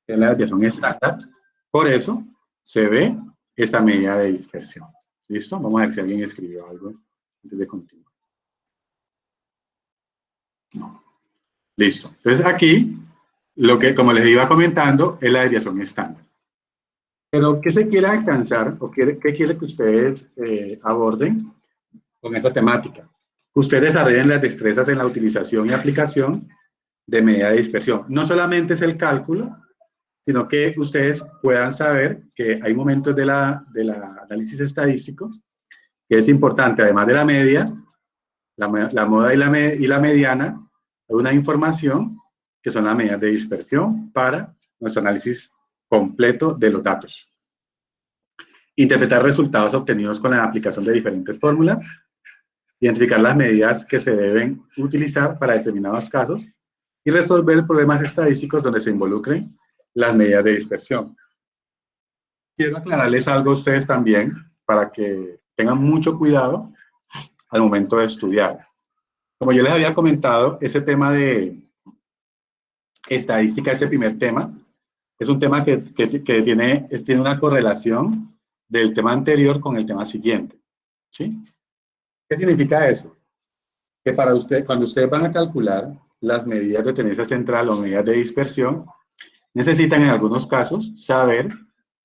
que es la desviación estándar. Por eso se ve esta medida de dispersión. ¿Listo? Vamos a ver si alguien escribió algo antes de continuar. No. Listo. Entonces aquí, lo que, como les iba comentando, es la desviación estándar. Pero, ¿qué se quiere alcanzar o qué quiere que ustedes aborden con esa temática? Ustedes desarrollen las destrezas en la utilización y aplicación de medida de dispersión. No solamente es el cálculo, sino que ustedes puedan saber que hay momentos del análisis estadístico que es importante, además de la media, la moda y la mediana, una información que son las medidas de dispersión para nuestro análisis completo de los datos. Interpretar resultados obtenidos con la aplicación de diferentes fórmulas, identificar las medidas que se deben utilizar para determinados casos y resolver problemas estadísticos donde se involucren las medidas de dispersión. Quiero aclararles algo a ustedes también para que tengan mucho cuidado al momento de estudiar. Como yo les había comentado, ese tema de estadística, ese primer tema, es un tema que tiene una correlación del tema anterior con el tema siguiente. ¿Sí? ¿Qué significa eso? Que para usted, cuando ustedes van a calcular las medidas de tendencia central o medidas de dispersión, necesitan en algunos casos saber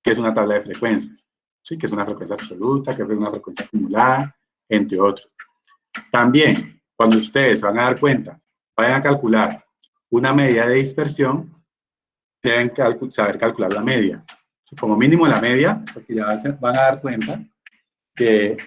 qué es una tabla de frecuencias, ¿sí? Que es una frecuencia absoluta, que es una frecuencia acumulada, entre otros. También, cuando ustedes van a dar cuenta, vayan a calcular una medida de dispersión, deben saber calcular la media. Como mínimo la media, porque ya van a dar cuenta que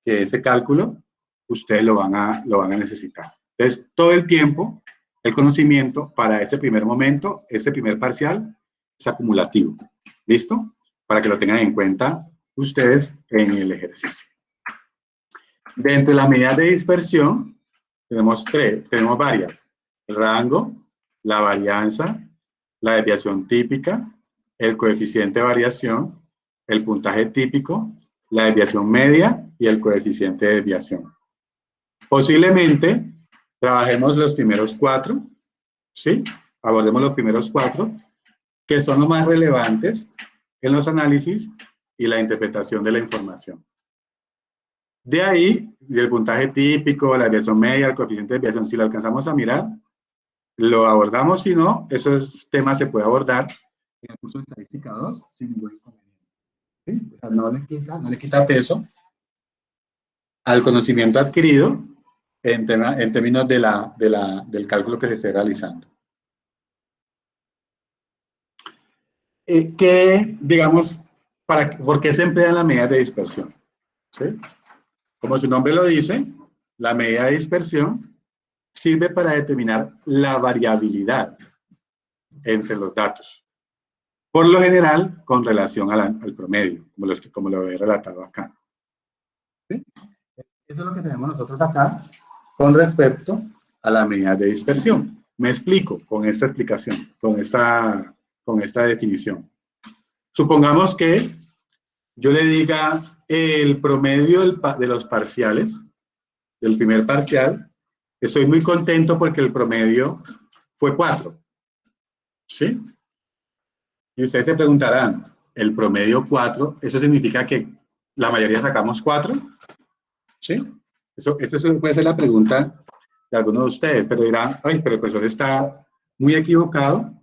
ese cálculo ustedes lo van a necesitar. Entonces, todo el tiempo, el conocimiento para ese primer momento, ese primer parcial, es acumulativo. ¿Listo? Para que lo tengan en cuenta ustedes en el ejercicio. Dentro de las medidas de dispersión, tenemos varias. El rango, la varianza, la desviación típica, el coeficiente de variación, el puntaje típico, la desviación media y el coeficiente de desviación. Posiblemente trabajemos los primeros 4, ¿sí? Abordemos los primeros 4, que son los más relevantes en los análisis y la interpretación de la información. De ahí, el puntaje típico, la desviación media, el coeficiente de desviación, si lo alcanzamos a mirar, lo abordamos. Si no, esos temas se puede abordar en el curso de estadística 2 sin ningún inconveniente. ¿Sí? O sea, no le quita peso al conocimiento adquirido en términos del cálculo que se esté realizando. Digamos, ¿por qué se emplean las medidas de dispersión? ¿Sí? Como su nombre lo dice, la medida de dispersión sirve para determinar la variabilidad entre los datos. Por lo general, con relación al promedio, como lo he relatado acá. ¿Sí? Eso es lo que tenemos nosotros acá con respecto a la medida de dispersión. Me explico con esta explicación, con esta definición. Supongamos que yo le diga el promedio de los parciales, del primer parcial. Estoy muy contento porque el promedio fue 4. ¿Sí? Y ustedes se preguntarán, ¿el promedio 4, eso significa que la mayoría sacamos 4? ¿Sí? Eso puede ser la pregunta de algunos de ustedes, pero dirán, ay, pero el profesor está muy equivocado,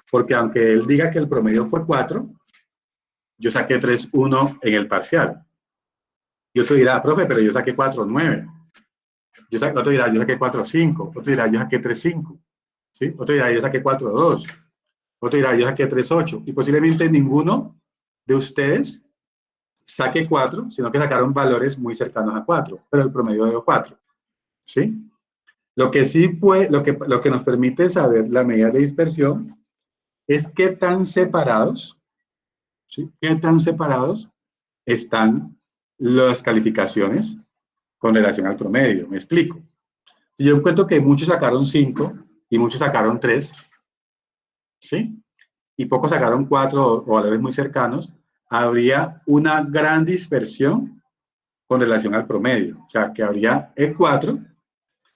porque aunque él diga que el promedio fue 4, yo saqué 3.1 en el parcial. Y otro dirá, profe, pero yo saqué 4.9. Otro dirá, yo saqué 4.5. Otro dirá, yo saqué 3.5. ¿Sí? Otro dirá, yo saqué 4.2. Otro dirá, yo saqué 3.8. Y posiblemente ninguno de ustedes saque 4, sino que sacaron valores muy cercanos a 4, pero el promedio dio 4. ¿Sí? Lo que nos permite saber la medida de dispersión es qué tan separados, ¿sí? Qué tan separados están las calificaciones con relación al promedio. Me explico. Si yo encuentro que muchos sacaron 5 y muchos sacaron 3, ¿sí? Y pocos sacaron 4 o valores muy cercanos, habría una gran dispersión con relación al promedio. O sea, que habría E4,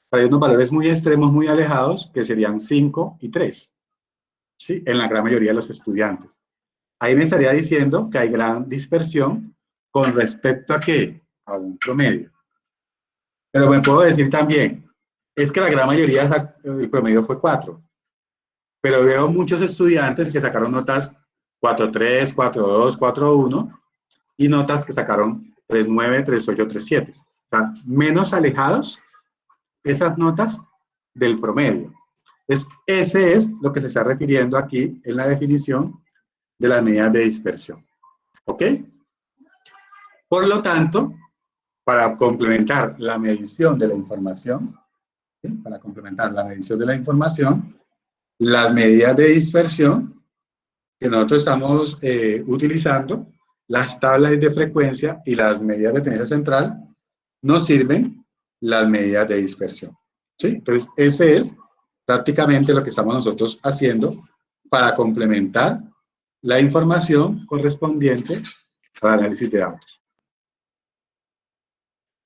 para unos valores muy extremos, muy alejados, que serían 5 y 3. ¿sí? En la gran mayoría de los estudiantes. Ahí me estaría diciendo que hay gran dispersión con respecto a qué, a un promedio. Pero me puedo decir también, es que la gran mayoría, el promedio fue 4, pero veo muchos estudiantes que sacaron notas 4.3, 4.2, 4.1 y notas que sacaron 3.9, 3.8, 3.7. O sea, menos alejados esas notas del promedio. Ese es lo que se está refiriendo aquí en la definición de las medidas de dispersión. ¿Ok? Por lo tanto, para complementar la medición de la información, ¿sí? Para complementar la medición de la información, las medidas de dispersión que nosotros estamos utilizando, las tablas de frecuencia y las medidas de tendencia central, nos sirven las medidas de dispersión. ¿Sí? Entonces, ese es prácticamente lo que estamos nosotros haciendo para complementar la información correspondiente al análisis de datos.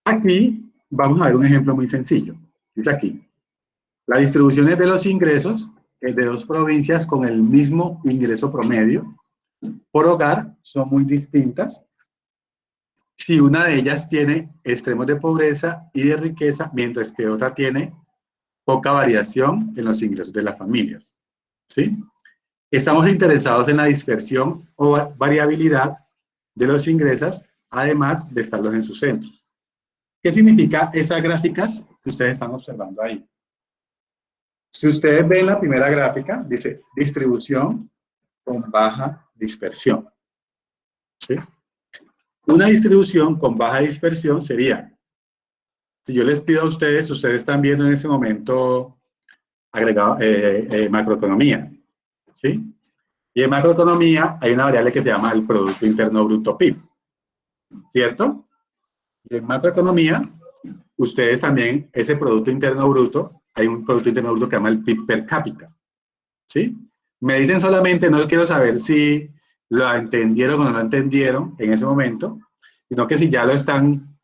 Aquí vamos a ver un ejemplo muy sencillo. Dice aquí, las distribuciones de los ingresos de dos provincias con el mismo ingreso promedio por hogar son muy distintas si una de ellas tiene extremos de pobreza y de riqueza, mientras que otra tiene poca variación en los ingresos de las familias. ¿Sí? Estamos interesados en la dispersión o variabilidad de los ingresos, además de estarlos en su centro. ¿Qué significa esas gráficas que ustedes están observando ahí? Si ustedes ven la primera gráfica, dice distribución con baja dispersión. ¿Sí? Una distribución con baja dispersión sería, si yo les pido a ustedes, ustedes están viendo en ese momento agregado, macroeconomía, ¿sí? Y en macroeconomía hay una variable que se llama el Producto Interno Bruto PIB, ¿cierto? Y en macroeconomía, ustedes también, ese Producto Interno Bruto, hay un Producto Interno Bruto que se llama el PIB per cápita, ¿sí? Me dicen solamente, no quiero saber si lo entendieron o no lo entendieron en ese momento, sino que si ya lo están,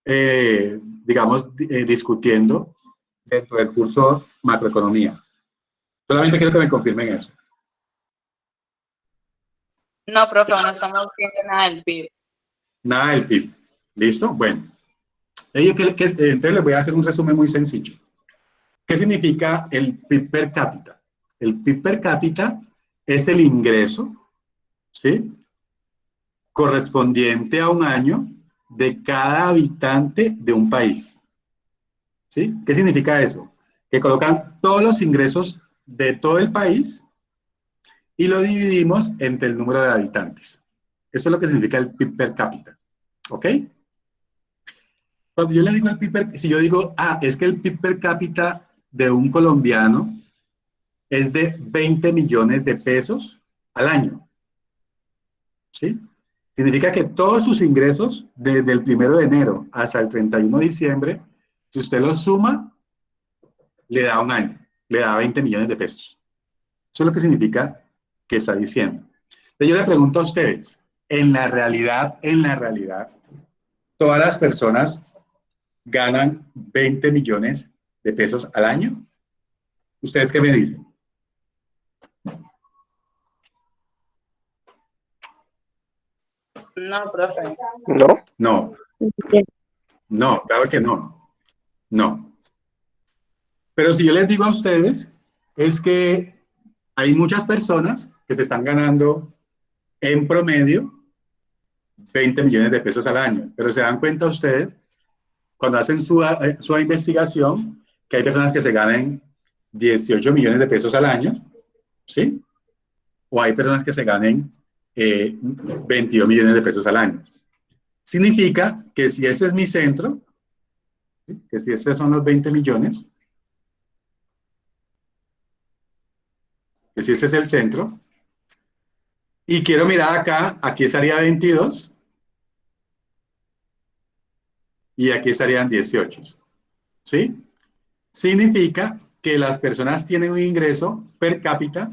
digamos, discutiendo dentro del curso macroeconomía. Solamente quiero que me confirmen eso. No, profe, no estamos viendo nada del PIB. Nada del PIB. ¿Listo? Bueno. Entonces les voy a hacer un resumen muy sencillo. ¿Qué significa el PIB per cápita? El PIB per cápita es el ingreso, ¿sí?, correspondiente a un año de cada habitante de un país. ¿Sí? ¿Qué significa eso? Que colocan todos los ingresos de todo el país y lo dividimos entre el número de habitantes. Eso es lo que significa el PIB per cápita. ¿Ok? Cuando yo le digo el PIB, si yo digo, es que el PIB per cápita de un colombiano es de 20 millones de pesos al año. ¿Sí? Significa que todos sus ingresos, desde el 1 de enero hasta el 31 de diciembre, si usted los suma, le da un año, le da 20 millones de pesos. Eso es lo que significa que está diciendo. Entonces yo le pregunto a ustedes, en la realidad, ¿todas las personas ganan 20 millones de pesos al año? ¿Ustedes qué me dicen? No, profe. ¿No? No. No, claro que no. No. Pero si yo les digo a ustedes, es que hay muchas personas que se están ganando en promedio 20 millones de pesos al año. Pero se dan cuenta ustedes, cuando hacen su investigación, que hay personas que se ganan 18 millones de pesos al año, ¿sí? O hay personas que se ganen 22 millones de pesos al año. Significa que si ese es mi centro, ¿sí?, que si estos son los 20 millones, que si ese es el centro, y quiero mirar acá, aquí estaría 22, y aquí estarían 18, ¿sí? Significa que las personas tienen un ingreso per cápita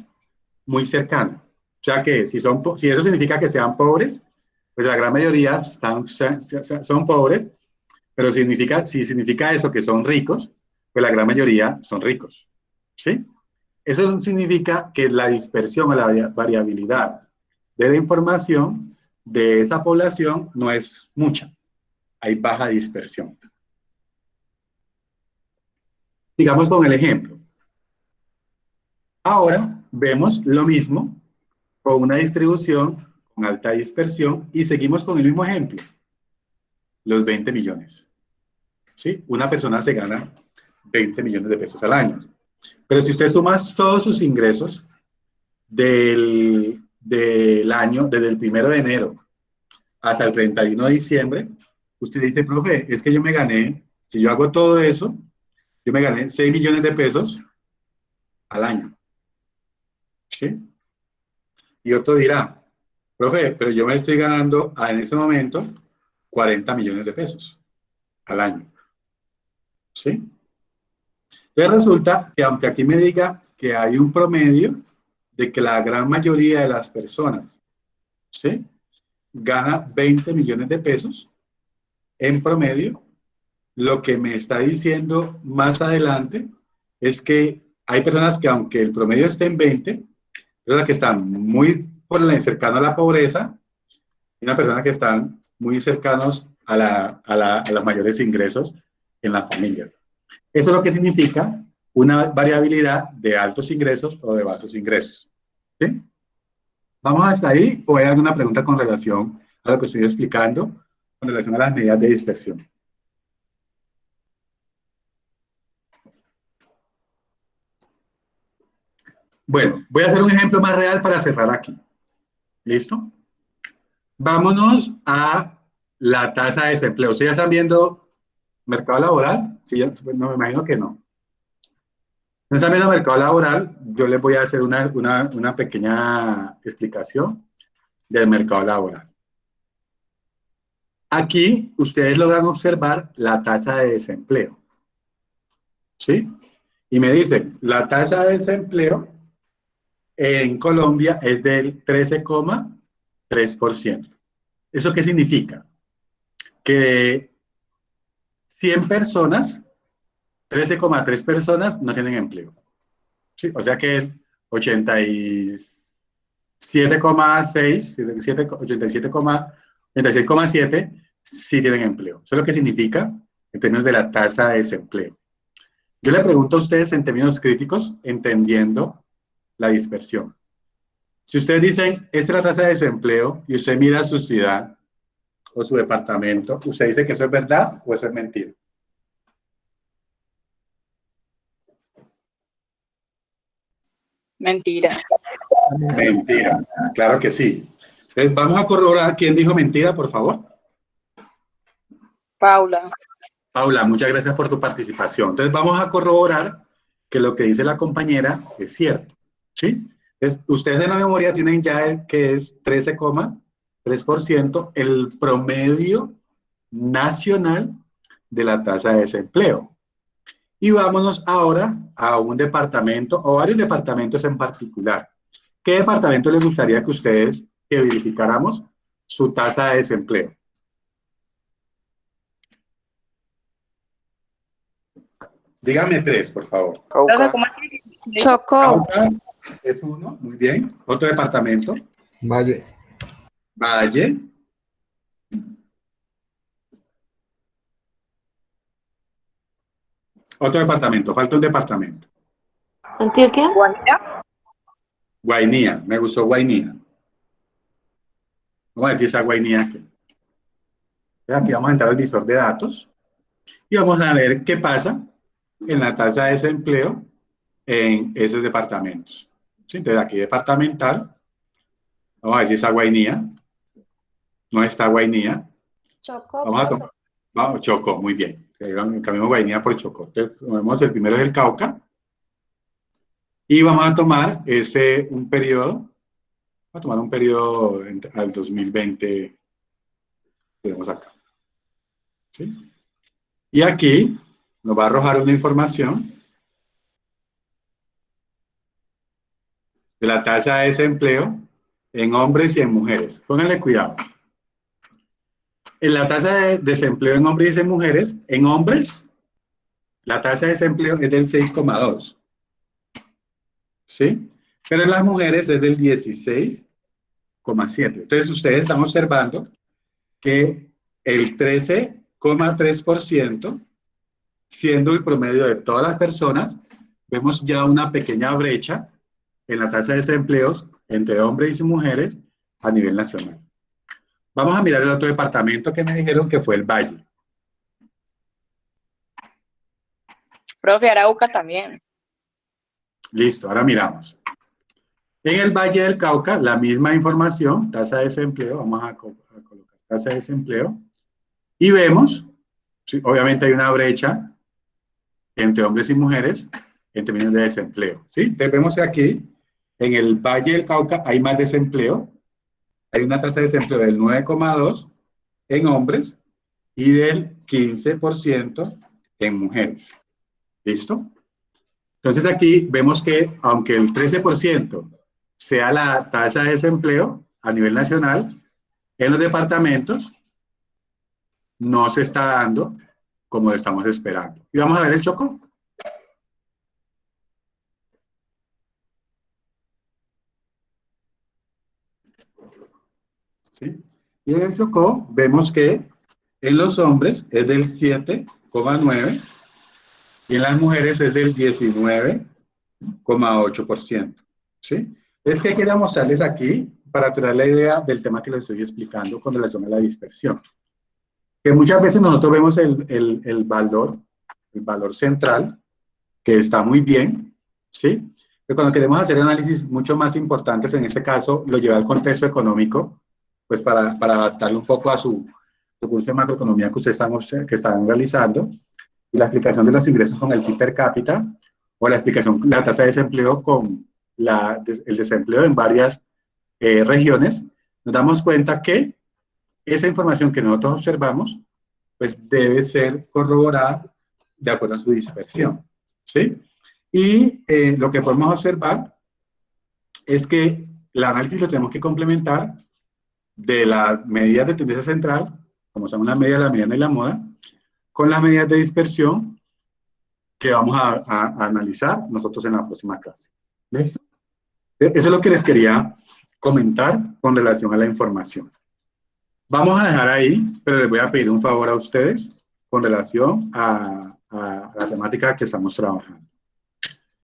muy cercano. O sea que si eso significa que sean pobres, pues la gran mayoría son pobres, pero si significa eso que son ricos, pues la gran mayoría son ricos, ¿sí? Eso significa que la dispersión o la variabilidad de la información de esa población no es mucha. Hay baja dispersión. Sigamos con el ejemplo. Ahora vemos lo mismo con una distribución con alta dispersión y seguimos con el mismo ejemplo. Los 20 millones. ¿Sí? Una persona se gana 20 millones de pesos al año. Pero si usted suma todos sus ingresos del año, desde el 1 de enero hasta el 31 de diciembre, usted dice, profe, es que yo me gané, si yo hago todo eso, yo me gané 6 millones de pesos al año. ¿Sí? Y otro dirá, profe, pero yo me estoy ganando en ese momento 40 millones de pesos al año. ¿Sí? Entonces resulta que aunque aquí me diga que hay un promedio de que la gran mayoría de las personas, ¿sí?, gana 20 millones de pesos en promedio, lo que me está diciendo más adelante es que hay personas que aunque el promedio esté en 20, personas que están muy cercanos a la pobreza y una persona que están muy cercanos a los mayores ingresos en las familias. Eso es lo que significa una variabilidad de altos ingresos o de bajos ingresos. ¿Sí? ¿Vamos hasta ahí o hay alguna pregunta con relación a lo que estoy explicando con relación a las medidas de dispersión? Bueno, voy a hacer un ejemplo más real para cerrar aquí. ¿Listo? Vámonos a la tasa de desempleo. ¿Ustedes ya están viendo mercado laboral? Sí, no, me imagino que no. No están viendo mercado laboral, yo les voy a hacer una pequeña explicación del mercado laboral. Aquí ustedes logran observar la tasa de desempleo. ¿Sí? Y me dicen, la tasa de desempleo en Colombia es del 13,3%. ¿Eso qué significa? Que de 100 personas, 13,3 personas no tienen empleo. ¿Sí? O sea que el 87,6, 86,7 sí tienen empleo. Eso es lo que significa en términos de la tasa de desempleo. Yo le pregunto a ustedes en términos críticos, entendiendo la dispersión. Si ustedes dicen, esta es la tasa de desempleo, y usted mira su ciudad o su departamento, ¿usted dice que eso es verdad o eso es mentira? Mentira. Mentira, claro que sí. Entonces, vamos a corroborar quién dijo mentira, por favor. Paula. Paula, muchas gracias por tu participación. Entonces, vamos a corroborar que lo que dice la compañera es cierto. ¿Sí? Entonces, ustedes en la memoria tienen ya el que es 13,3%, el promedio nacional de la tasa de desempleo. Y vámonos ahora a un departamento o varios departamentos en particular. ¿Qué departamento les gustaría que ustedes que verificáramos su tasa de desempleo? Díganme tres, por favor. Cauca. Chocó. Cauca es uno, muy bien. Otro departamento. Valle. Valle. Otro departamento, falta un departamento. Antioquia. Guainía, me gustó Guainía. Vamos a decir esa Guainía aquí. Aquí vamos a entrar al visor de datos y vamos a ver qué pasa en la tasa de desempleo en esos departamentos. ¿Sí? Entonces aquí departamental, vamos a decir esa Guainía. No está Guainía. Chocó. Vamos a tomar. Vamos, Chocó, muy bien. Cambiamos Guainía por Chocó. Entonces, el primero es el Cauca. Y vamos a tomar un periodo. Vamos a tomar un periodo al 2020. Tenemos acá. ¿Sí? Y aquí nos va a arrojar una información de la tasa de desempleo en hombres y en mujeres. Pónganle cuidado. En la tasa de desempleo en hombres y en mujeres, en hombres, la tasa de desempleo es del 6,2. ¿sí? Pero en las mujeres es del 16,7. Entonces, ustedes están observando que el 13,3%, siendo el promedio de todas las personas, vemos ya una pequeña brecha en la tasa de desempleos entre hombres y mujeres a nivel nacional. Vamos a mirar el otro departamento que me dijeron que fue el Valle. Profe, Arauca también. Listo, ahora miramos. En el Valle del Cauca, la misma información, tasa de desempleo, vamos a colocar tasa de desempleo, y vemos, sí, obviamente hay una brecha entre hombres y mujeres en términos de desempleo, ¿sí? Entonces vemos que aquí, en el Valle del Cauca, hay más desempleo, hay una tasa de desempleo del 9,2 en hombres y del 15% en mujeres. ¿Listo? Entonces aquí vemos que aunque el 13% sea la tasa de desempleo a nivel nacional, en los departamentos no se está dando como lo estamos esperando. Y vamos a ver el Chocó. ¿Sí? Y en el Chocó vemos que en los hombres es del 7,9 y en las mujeres es del 19,8%. ¿Sí? Es que quiero mostrarles aquí para hacer la idea del tema que les estoy explicando con relación a la dispersión. Que muchas veces nosotros vemos el valor central, que está muy bien, ¿sí? Pero cuando queremos hacer análisis mucho más importantes, en este caso lo lleva al contexto económico, pues para adaptarlo un poco a su curso de macroeconomía que ustedes están realizando, y la explicación de los ingresos con el PIB per cápita, o la explicación de la tasa de desempleo con el desempleo en varias regiones, nos damos cuenta que esa información que nosotros observamos, pues debe ser corroborada de acuerdo a su dispersión, ¿sí? Y lo que podemos observar es que el análisis lo tenemos que complementar de las medidas de tendencia central, como son las medidas de la mediana y la moda, con las medidas de dispersión que vamos a analizar nosotros en la próxima clase. ¿Listo? Eso es lo que les quería comentar con relación a la información. Vamos a dejar ahí, pero les voy a pedir un favor a ustedes con relación a la temática que estamos trabajando.